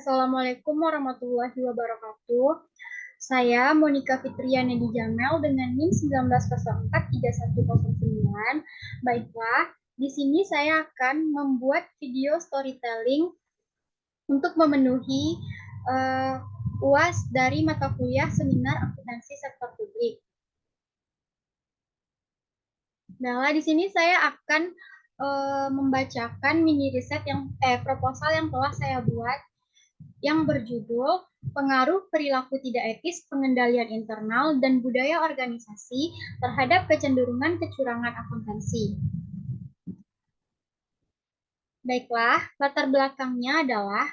Assalamualaikum warahmatullahi wabarakatuh. Saya Monica Fitriana di Jamel dengan NIM 19043109. Baiklah, di sini saya akan membuat video storytelling untuk memenuhi UAS dari mata kuliah Seminar Akuntansi Sektor Publik. Nah, di sini saya akan membacakan mini riset proposal yang telah saya buat yang berjudul Pengaruh Perilaku Tidak Etis, Pengendalian Internal, dan Budaya Organisasi terhadap Kecenderungan Kecurangan Akuntansi. Baiklah, latar belakangnya adalah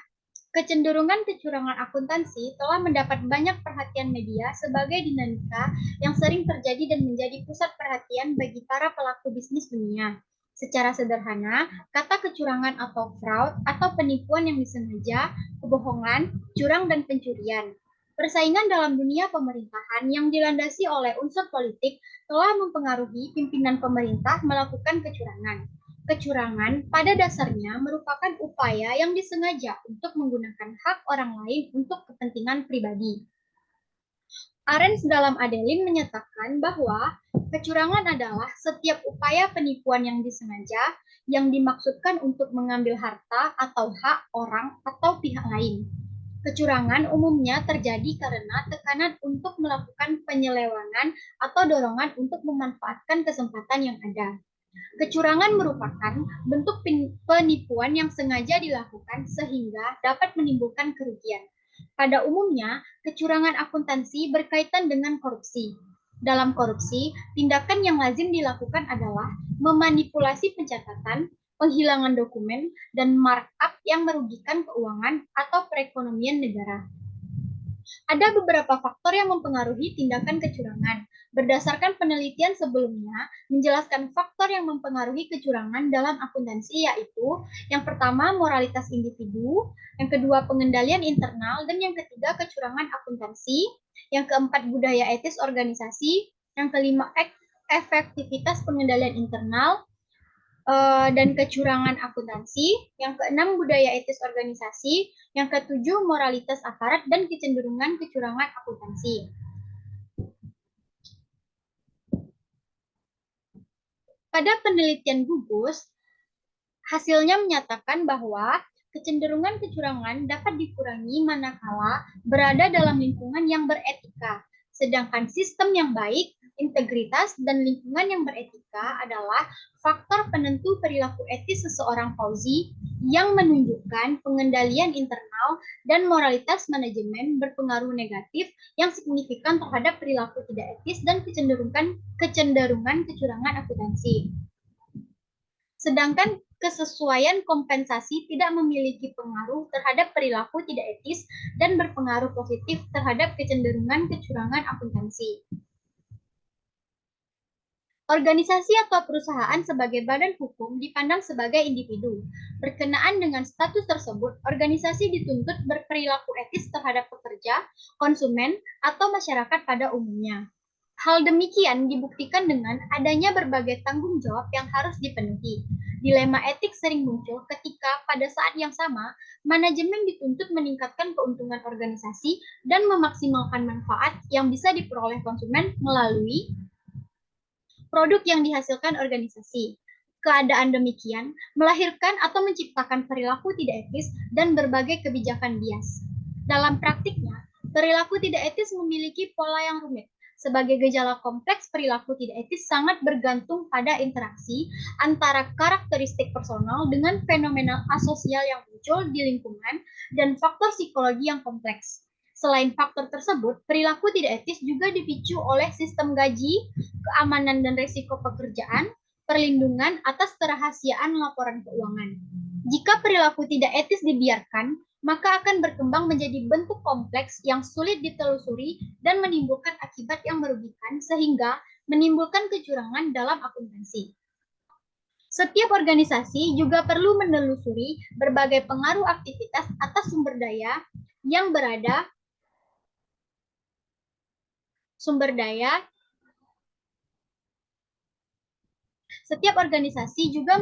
kecenderungan kecurangan akuntansi telah mendapat banyak perhatian media sebagai dinamika yang sering terjadi dan menjadi pusat perhatian bagi para pelaku bisnis dunia. Secara sederhana, kata kecurangan atau fraud atau penipuan yang disengaja, kebohongan, curang, dan pencurian. Persaingan dalam dunia pemerintahan yang dilandasi oleh unsur politik telah mempengaruhi pimpinan pemerintah melakukan kecurangan. Kecurangan pada dasarnya merupakan upaya yang disengaja untuk menggunakan hak orang lain untuk kepentingan pribadi. Arens dalam Adeline menyatakan bahwa kecurangan adalah setiap upaya penipuan yang disengaja yang dimaksudkan untuk mengambil harta atau hak orang atau pihak lain. Kecurangan umumnya terjadi karena tekanan untuk melakukan penyelewengan atau dorongan untuk memanfaatkan kesempatan yang ada. Kecurangan merupakan bentuk penipuan yang sengaja dilakukan sehingga dapat menimbulkan kerugian. Pada umumnya, kecurangan akuntansi berkaitan dengan korupsi. Dalam korupsi, tindakan yang lazim dilakukan adalah memanipulasi pencatatan, penghilangan dokumen, dan markup yang merugikan keuangan atau perekonomian negara. Ada beberapa faktor yang mempengaruhi tindakan kecurangan. Berdasarkan penelitian sebelumnya, menjelaskan faktor yang mempengaruhi kecurangan dalam akuntansi yaitu yang pertama moralitas individu, yang kedua pengendalian internal, dan yang ketiga kecurangan akuntansi, yang keempat budaya etis organisasi, yang kelima efektivitas pengendalian internal, dan kecurangan akuntansi, yang keenam budaya etis organisasi, yang ketujuh moralitas aparat dan kecenderungan kecurangan akuntansi. Pada penelitian gugus, hasilnya menyatakan bahwa kecenderungan kecurangan dapat dikurangi manakala berada dalam lingkungan yang beretika, sedangkan sistem yang baik, integritas, dan lingkungan yang beretika adalah faktor penentu perilaku etis seseorang Fauzi yang menunjukkan pengendalian internal dan moralitas manajemen berpengaruh negatif yang signifikan terhadap perilaku tidak etis dan kecenderungan kecurangan akuntansi. Sedangkan kesesuaian kompensasi tidak memiliki pengaruh terhadap perilaku tidak etis dan berpengaruh positif terhadap kecenderungan kecurangan akuntansi. Organisasi atau perusahaan sebagai badan hukum dipandang sebagai individu. Berkenaan dengan status tersebut, organisasi dituntut berperilaku etis terhadap pekerja, konsumen, atau masyarakat pada umumnya. Hal demikian dibuktikan dengan adanya berbagai tanggung jawab yang harus dipenuhi. Dilema etik sering muncul ketika pada saat yang sama, manajemen dituntut meningkatkan keuntungan organisasi dan memaksimalkan manfaat yang bisa diperoleh konsumen melalui produk yang dihasilkan organisasi. Keadaan demikian melahirkan atau menciptakan perilaku tidak etis dan berbagai kebijakan bias. Dalam praktiknya, perilaku tidak etis memiliki pola yang rumit. Sebagai gejala kompleks, perilaku tidak etis sangat bergantung pada interaksi antara karakteristik personal dengan fenomena asosial yang muncul di lingkungan dan faktor psikologi yang kompleks. Selain faktor tersebut, perilaku tidak etis juga dipicu oleh sistem gaji, keamanan dan risiko pekerjaan, perlindungan atas kerahasiaan laporan keuangan. Jika perilaku tidak etis dibiarkan, maka akan berkembang menjadi bentuk kompleks yang sulit ditelusuri dan menimbulkan akibat yang merugikan sehingga menimbulkan kecurangan dalam akuntansi. Setiap organisasi juga perlu menelusuri berbagai pengaruh aktivitas atas sumber daya yang berada setiap organisasi juga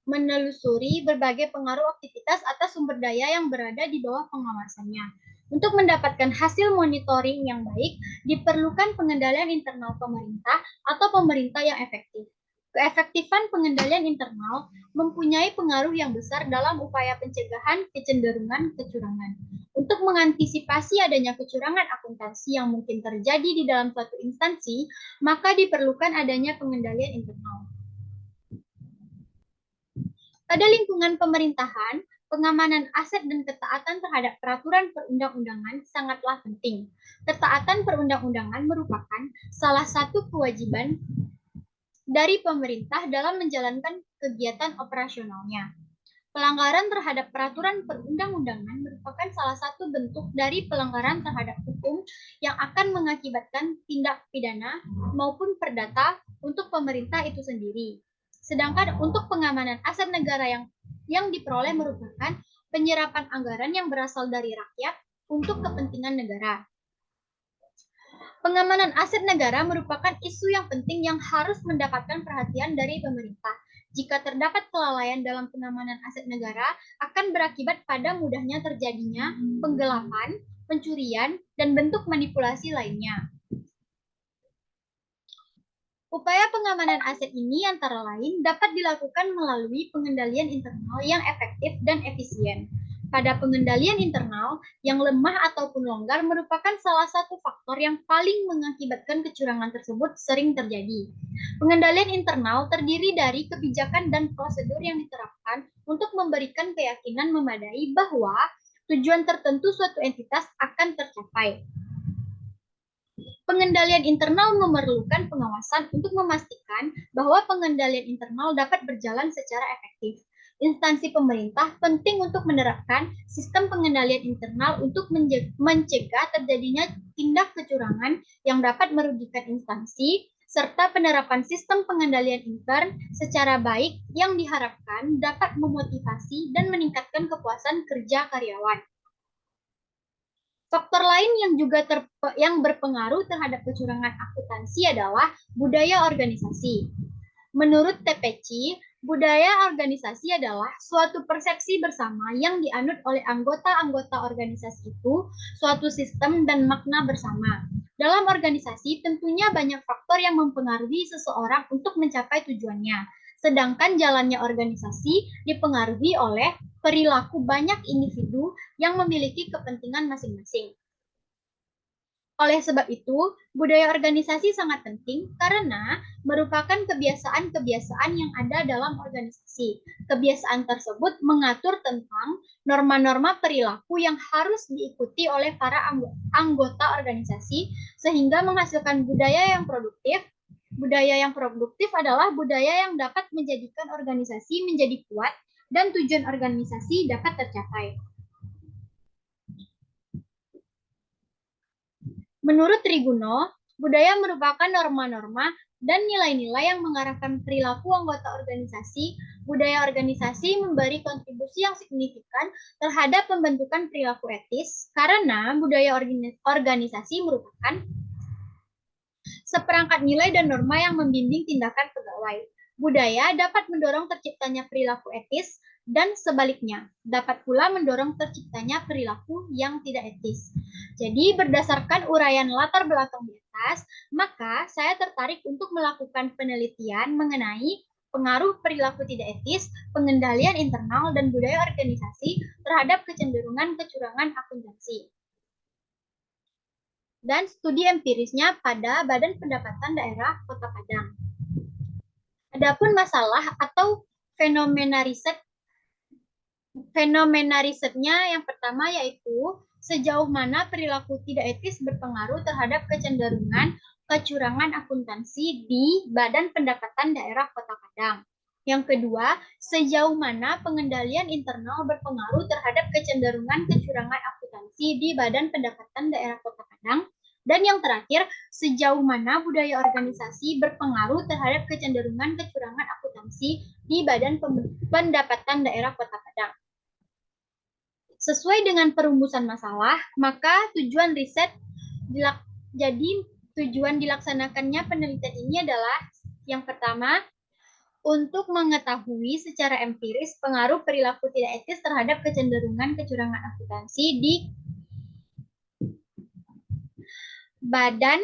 menelusuri berbagai pengaruh aktivitas atas sumber daya yang berada di bawah pengawasannya. Untuk mendapatkan hasil monitoring yang baik, diperlukan pengendalian internal pemerintah atau pemerintah yang efektif. Keefektifan pengendalian internal mempunyai pengaruh yang besar dalam upaya pencegahan kecenderungan kecurangan. Untuk mengantisipasi adanya kecurangan akuntansi yang mungkin terjadi di dalam suatu instansi, maka diperlukan adanya pengendalian internal. Pada lingkungan pemerintahan, pengamanan aset dan ketaatan terhadap peraturan perundang-undangan sangatlah penting. Ketaatan perundang-undangan merupakan salah satu kewajiban dari pemerintah dalam menjalankan kegiatan operasionalnya. Pelanggaran terhadap peraturan perundang-undangan merupakan salah satu bentuk dari pelanggaran terhadap hukum yang akan mengakibatkan tindak pidana maupun perdata untuk pemerintah itu sendiri. Sedangkan untuk pengamanan aset negara yang diperoleh merupakan penyerapan anggaran yang berasal dari rakyat untuk kepentingan negara. Pengamanan aset negara merupakan isu yang penting yang harus mendapatkan perhatian dari pemerintah. Jika terdapat kelalaian dalam pengamanan aset negara, akan berakibat pada mudahnya terjadinya penggelapan, pencurian, dan bentuk manipulasi lainnya. Upaya pengamanan aset ini antara lain dapat dilakukan melalui pengendalian internal yang efektif dan efisien. Pada pengendalian internal, yang lemah ataupun longgar merupakan salah satu faktor yang paling mengakibatkan kecurangan tersebut sering terjadi. Pengendalian internal terdiri dari kebijakan dan prosedur yang diterapkan untuk memberikan keyakinan memadai bahwa tujuan tertentu suatu entitas akan tercapai. Pengendalian internal memerlukan pengawasan untuk memastikan bahwa pengendalian internal dapat berjalan secara efektif. Instansi pemerintah penting untuk menerapkan sistem pengendalian internal untuk mencegah terjadinya tindak kecurangan yang dapat merugikan instansi, serta penerapan sistem pengendalian intern secara baik yang diharapkan dapat memotivasi dan meningkatkan kepuasan kerja karyawan. Faktor lain yang juga berpengaruh terhadap kecurangan akuntansi adalah budaya organisasi. Menurut TPC, budaya organisasi adalah suatu persepsi bersama yang dianut oleh anggota-anggota organisasi itu, suatu sistem dan makna bersama. Dalam organisasi, tentunya banyak faktor yang mempengaruhi seseorang untuk mencapai tujuannya. Sedangkan jalannya organisasi dipengaruhi oleh perilaku banyak individu yang memiliki kepentingan masing-masing. Oleh sebab itu, budaya organisasi sangat penting karena merupakan kebiasaan-kebiasaan yang ada dalam organisasi. Kebiasaan tersebut mengatur tentang norma-norma perilaku yang harus diikuti oleh para anggota organisasi sehingga menghasilkan budaya yang produktif. Budaya yang produktif adalah budaya yang dapat menjadikan organisasi menjadi kuat dan tujuan organisasi dapat tercapai. Menurut Triguno, budaya merupakan norma-norma dan nilai-nilai yang mengarahkan perilaku anggota organisasi. Budaya organisasi memberi kontribusi yang signifikan terhadap pembentukan perilaku etis karena budaya organisasi merupakan seperangkat nilai dan norma yang membimbing tindakan pegawai. Budaya dapat mendorong terciptanya perilaku etis dan sebaliknya, dapat pula mendorong terciptanya perilaku yang tidak etis. Jadi berdasarkan uraian latar belakang di atas, maka saya tertarik untuk melakukan penelitian mengenai pengaruh perilaku tidak etis, pengendalian internal, dan budaya organisasi terhadap kecenderungan kecurangan akuntansi. Dan studi empirisnya pada Badan Pendapatan Daerah Kota Padang. Adapun masalah atau fenomena risetnya yang pertama yaitu sejauh mana perilaku tidak etis berpengaruh terhadap kecenderungan kecurangan akuntansi di Badan Pendapatan Daerah Kota Padang. Yang kedua, sejauh mana pengendalian internal berpengaruh terhadap kecenderungan kecurangan akuntansi di Badan Pendapatan Daerah Kota Padang. Dan yang terakhir, sejauh mana budaya organisasi berpengaruh terhadap kecenderungan kecurangan akuntansi di Badan Pendapatan Daerah Kota Padang. Sesuai dengan perumusan masalah, maka tujuan riset jadi tujuan dilaksanakannya penelitian ini adalah yang pertama, untuk mengetahui secara empiris pengaruh perilaku tidak etis terhadap kecenderungan kecurangan akuntansi di Badan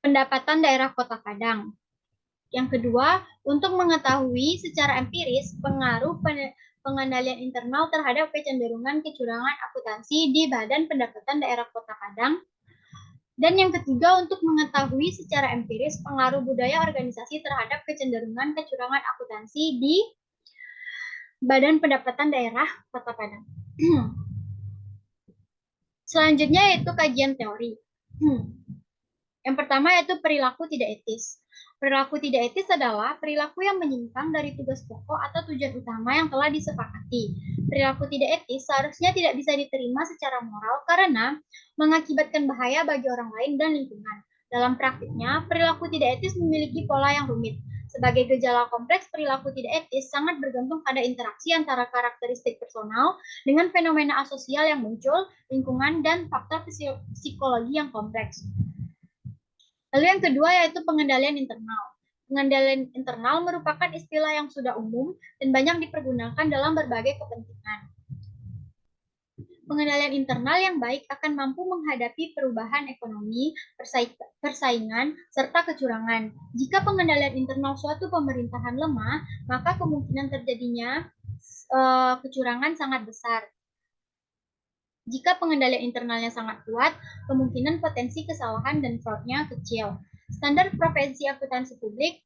Pendapatan Daerah Kota Padang. Yang kedua, untuk mengetahui secara empiris pengaruh pengendalian internal terhadap kecenderungan kecurangan akuntansi di Badan Pendapatan Daerah Kota Padang. Dan yang ketiga, untuk mengetahui secara empiris pengaruh budaya organisasi terhadap kecenderungan kecurangan akuntansi di Badan Pendapatan Daerah Kota Padang. Selanjutnya yaitu kajian teori. Yang pertama yaitu perilaku tidak etis. Perilaku tidak etis adalah perilaku yang menyimpang dari tugas pokok atau tujuan utama yang telah disepakati. Perilaku tidak etis seharusnya tidak bisa diterima secara moral karena mengakibatkan bahaya bagi orang lain dan lingkungan. Dalam praktiknya, perilaku tidak etis memiliki pola yang rumit. Sebagai gejala kompleks, perilaku tidak etis sangat bergantung pada interaksi antara karakteristik personal dengan fenomena asosial yang muncul, lingkungan, dan faktor psikologi yang kompleks. Lalu yang kedua yaitu pengendalian internal. Pengendalian internal merupakan istilah yang sudah umum dan banyak dipergunakan dalam berbagai kepentingan. Pengendalian internal yang baik akan mampu menghadapi perubahan ekonomi, persaingan, serta kecurangan. Jika pengendalian internal suatu pemerintahan lemah, maka kemungkinan terjadinya kecurangan sangat besar. Jika pengendalian internalnya sangat kuat, kemungkinan potensi kesalahan dan fraudnya kecil. Standar profesi akuntansi publik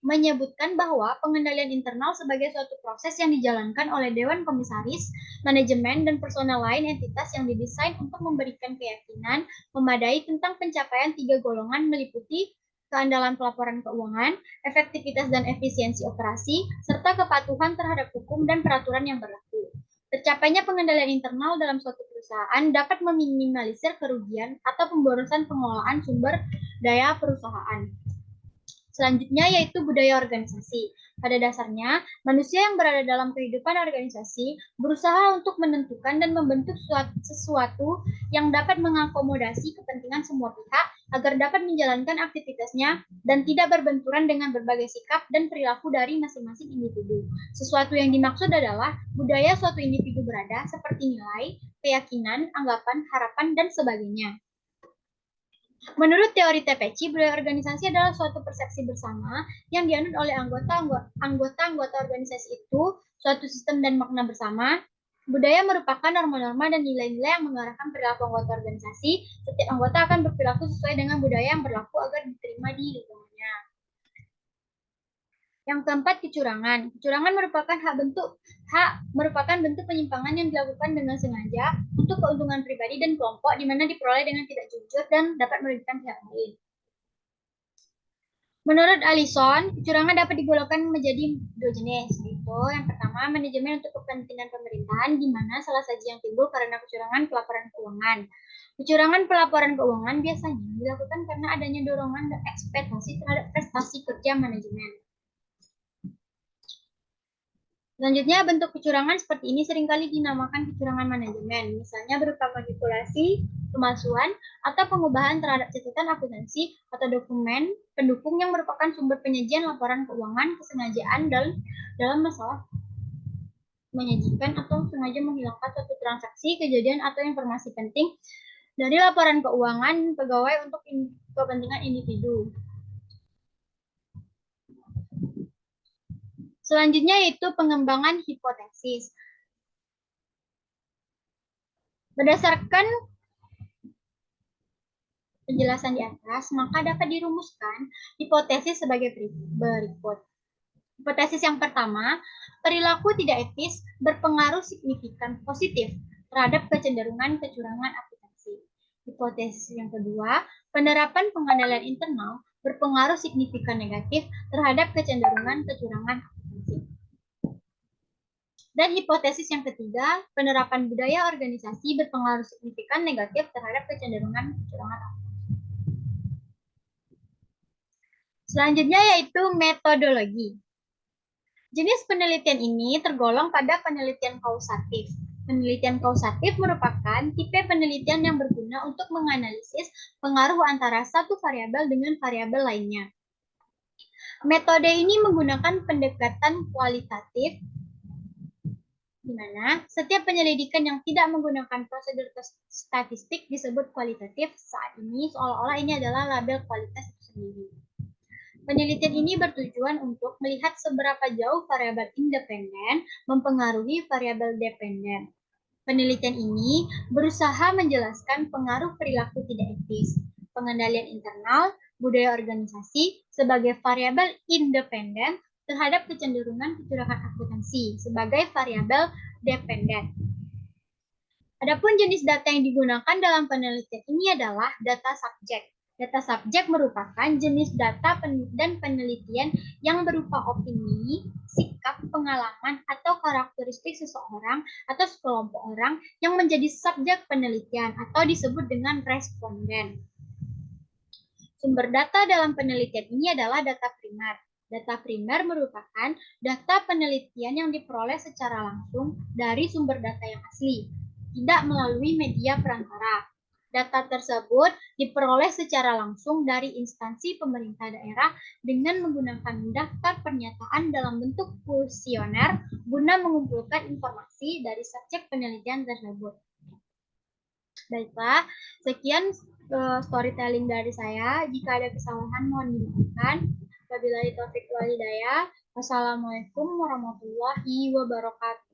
menyebutkan bahwa pengendalian internal sebagai suatu proses yang dijalankan oleh Dewan Komisaris, manajemen, dan personel lain entitas yang didesain untuk memberikan keyakinan memadai tentang pencapaian 3 golongan meliputi keandalan pelaporan keuangan, efektivitas dan efisiensi operasi, serta kepatuhan terhadap hukum dan peraturan yang berlaku. Tercapainya pengendalian internal dalam suatu perusahaan dapat meminimalisir kerugian atau pemborosan pengelolaan sumber daya perusahaan. Selanjutnya yaitu budaya organisasi. Pada dasarnya, manusia yang berada dalam kehidupan organisasi berusaha untuk menentukan dan membentuk sesuatu yang dapat mengakomodasi kepentingan semua pihak agar dapat menjalankan aktivitasnya dan tidak berbenturan dengan berbagai sikap dan perilaku dari masing-masing individu. Sesuatu yang dimaksud adalah budaya suatu individu berada seperti nilai, keyakinan, anggapan, harapan, dan sebagainya. Menurut teori TPC, budaya organisasi adalah suatu persepsi bersama yang dianut oleh anggota-anggota organisasi itu, suatu sistem dan makna bersama. Budaya merupakan norma-norma dan nilai-nilai yang mengarahkan perilaku anggota organisasi. Setiap anggota akan berperilaku sesuai dengan budaya yang berlaku agar diterima di lingkungannya. Yang keempat, kecurangan. Kecurangan merupakan bentuk penyimpangan yang dilakukan dengan sengaja untuk keuntungan pribadi dan kelompok di mana diperoleh dengan tidak jujur dan dapat merugikan pihak lain. Menurut Allison, kecurangan dapat digolongkan menjadi 2 jenis, yaitu yang pertama manajemen untuk kepentingan pemerintahan, di mana salah saja yang timbul karena kecurangan pelaporan keuangan. Kecurangan pelaporan keuangan biasanya dilakukan karena adanya dorongan dan ekspektasi terhadap prestasi kerja manajemen. Selanjutnya, bentuk kecurangan seperti ini seringkali dinamakan kecurangan manajemen, misalnya berupa manipulasi, pemalsuan, atau pengubahan terhadap catatan akuntansi atau dokumen pendukung yang merupakan sumber penyajian laporan keuangan, kesengajaan dalam masalah menyajikan atau sengaja menghilangkan suatu transaksi, kejadian, atau informasi penting dari laporan keuangan pegawai untuk kepentingan individu. Selanjutnya yaitu pengembangan hipotesis. Berdasarkan penjelasan di atas, maka dapat dirumuskan hipotesis sebagai berikut. Hipotesis yang pertama, perilaku tidak etis berpengaruh signifikan positif terhadap kecenderungan kecurangan akuntansi. Hipotesis yang kedua, penerapan pengendalian internal berpengaruh signifikan negatif terhadap kecenderungan kecurangan akuntansi. Dan hipotesis yang ketiga, penerapan budaya organisasi berpengaruh signifikan negatif terhadap kecenderungan kecurangan akuntansi. Selanjutnya yaitu metodologi. Jenis penelitian ini tergolong pada penelitian kausatif. Penelitian kausatif merupakan tipe penelitian yang berguna untuk menganalisis pengaruh antara satu variabel dengan variabel lainnya. Metode ini menggunakan pendekatan kualitatif, di mana setiap penyelidikan yang tidak menggunakan prosedur statistik disebut kualitatif. Saat ini seolah-olah ini adalah label kualitas itu sendiri. Penelitian ini bertujuan untuk melihat seberapa jauh variabel independen mempengaruhi variabel dependen. Penelitian ini berusaha menjelaskan pengaruh perilaku tidak etis, pengendalian internal, budaya organisasi sebagai variabel independen terhadap kecenderungan kecurangan akuntansi sebagai variabel dependen. Adapun jenis data yang digunakan dalam penelitian ini adalah data subjek. Data subjek merupakan jenis data dan penelitian yang berupa opini, sikap, pengalaman, atau karakteristik seseorang atau sekelompok orang yang menjadi subjek penelitian atau disebut dengan responden. Sumber data dalam penelitian ini adalah data primer. Data primer merupakan data penelitian yang diperoleh secara langsung dari sumber data yang asli, tidak melalui media perantara. Data tersebut diperoleh secara langsung dari instansi pemerintah daerah dengan menggunakan daftar pernyataan dalam bentuk kuesioner guna mengumpulkan informasi dari subjek penelitian tersebut. Baiklah, sekian storytelling dari saya. Jika ada kesalahan mohon dimaafkan. Wabillahi taufiq wal hidayah. Wassalamualaikum warahmatullahi wabarakatuh.